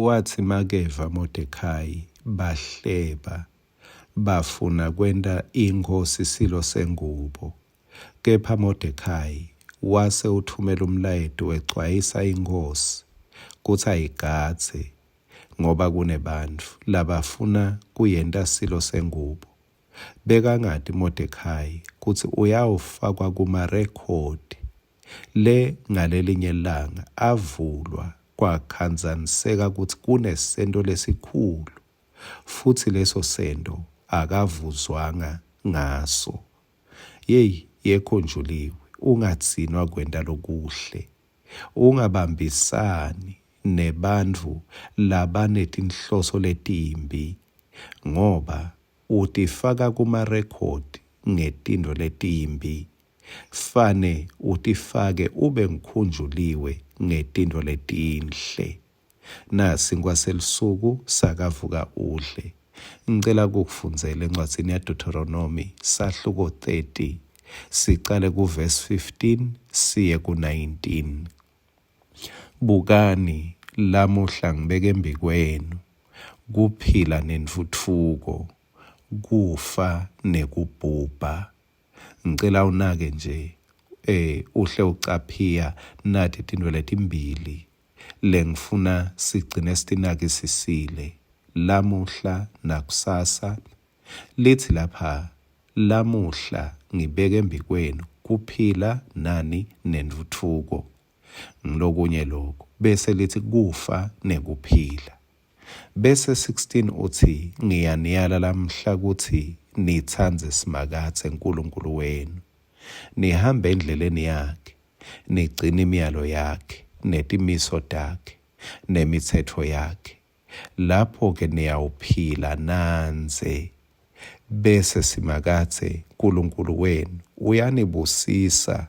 wathi makeva Mordekhai bahleba bafuna kwenta inkosi silo sengubo, kepha Mordekhai wase uthumela umlayeto wexwayisa inkosi kuthi ayigadze ngoba kunebantfu labafuna kuyenta silo sengubo. Bekangati Mordekhai kuthi uyawufakwa kumarekhodi le ngalelinye ilanga avulwa kwakhanzaniseka ukuthi kunesento lesikhulu futhi leso sento akavuzwanga ngaso. Yekhonjuliwe, ungatsinwa kwenta lokuhle, ungabambisani nebantfu labanetinhloso letimbi ngoba utifaka kumarekhodi ngetintfo letimbi. Fane utifake ube ngikhunjuliwe ngetintfo letinhle. Nasi ngwaselisuku sakavuka udle. Ngicela kukufundzela encwadzini yaDeuteronomy sahluko 30 sicale kuverse 15 siye ku-19. Bukani lamuhla ngibeke embi kwenu kuphila nentfutfuko, kufa nekubhubha. Ngicela unake nje uhle ucaphiya nathi tintfo letimbili lengifuna sigcine sitinakisisile lamuhla nakusasa. Lithi lapha lamuhla ngibeke embi kwenu kuphila nani nentfutfuko. Ngilokunye lokho bese lithi kufa nekuphila. Bese 16 uthi ngiyaniyala lamhla kuthi nitsanze simakatse uNkulunkulu wenu, nihambe endleleni yakhe, nigcine imiyalo yakhe netimiso takhe nemitsetfo yakhe. Lapho-ke niyawuphila nanze. Bese simakatse uNkulunkulu wenu uyanibusisa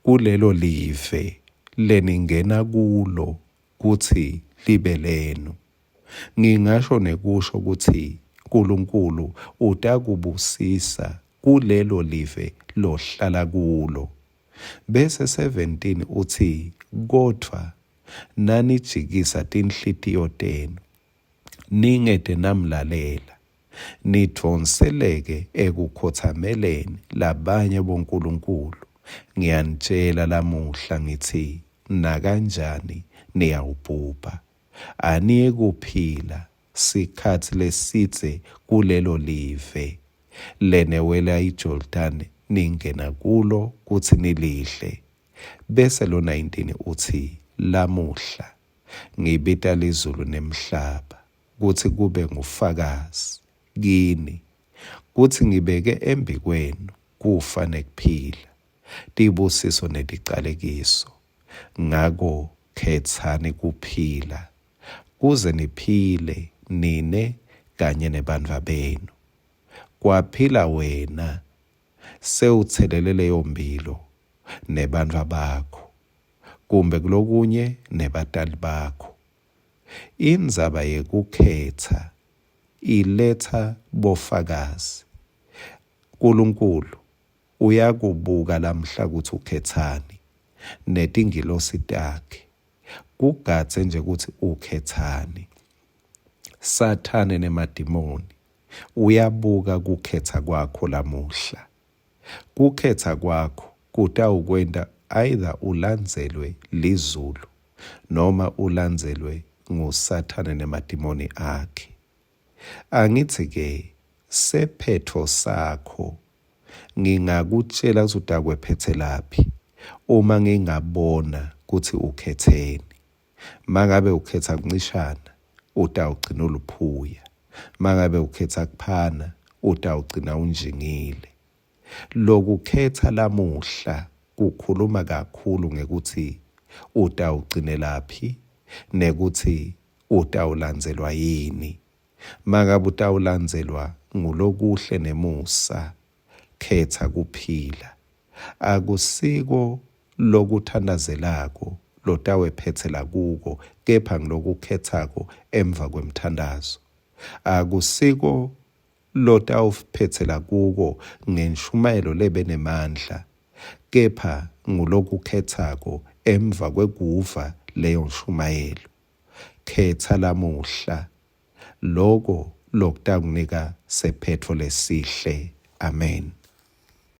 kulelo live leningena kulo kuthi libe lenu. Ngingasho nekusho ukuthi uNkulunkulu utakubusisa kulelo live lohlala kulo. Bese 17 uthi kodvwa nanijikisa tinhlitiyo tenu ningete namlalela, nidvonseleke ekukhothameleni labanye bonkulunkulu. Ngiyanitshela lamuhla ngithi nakanjani niyawubhubha. Aniye kuphila sikhatsi lesidze kulelo live lenewela iJordani ningena kulo kuthi nilihle. Bese lo 19 uthi lamuhla ngibita lizulu nemhlaba kuthi kube ngufakazi kini kuthi ngibeke embi kwenu kufa nekuphila, tibusiso neticalekiso. Ngako khetsani kuphila kuze niphile nine kanye nebantfwa benu. Kwaphila wena sewuthelele leyo mphilo nebantfwa bakho, kumbe kulokunye nebatali bakho. Indzaba yekukhetsa iletha bofakazi. uNkulunkulu uyakubuka lamhla kuthi ukhetsani netingilosi takhe kugadze nje ukuthi ukhetsani. Sathane nemadimoni uyabuka kukhetsa kwakho lamuhla. Kukhetsa kwakho kutawukwenta either ulandzelwe lizulu noma ulandzelwe nguSathane nemadimoni akhe. Angithi-ke sephetho sakho ngingakutshela ukuthi utakwephethe laphi uma ngingabona ukuthi ukhetheni. Mangabe ukhetha kuncishana utawugcina uluphuya, mangabe ukhetha kuphana utawugcina unjingile. Lokukhetha lamuhla kukhuluma kakhulu ngekuthi utawugcine laphi nekuthi utawulandzelwa yini. Mangabe utawulandzelwa ngulokuhle nemusa, khetha kuphila. Akusiko lokuthandazelako lotawephetsela kuko, kepha ngilokukhethako emva kwemthandazo. Akusiko lotawuphetsela kuko ngentshumayelo lebenemandla, kepha ngulokukhethako emva kwekuva leyo nshumayelo. khetha lamuhla lokho lokuta kunika sephetho lesihle. Amen.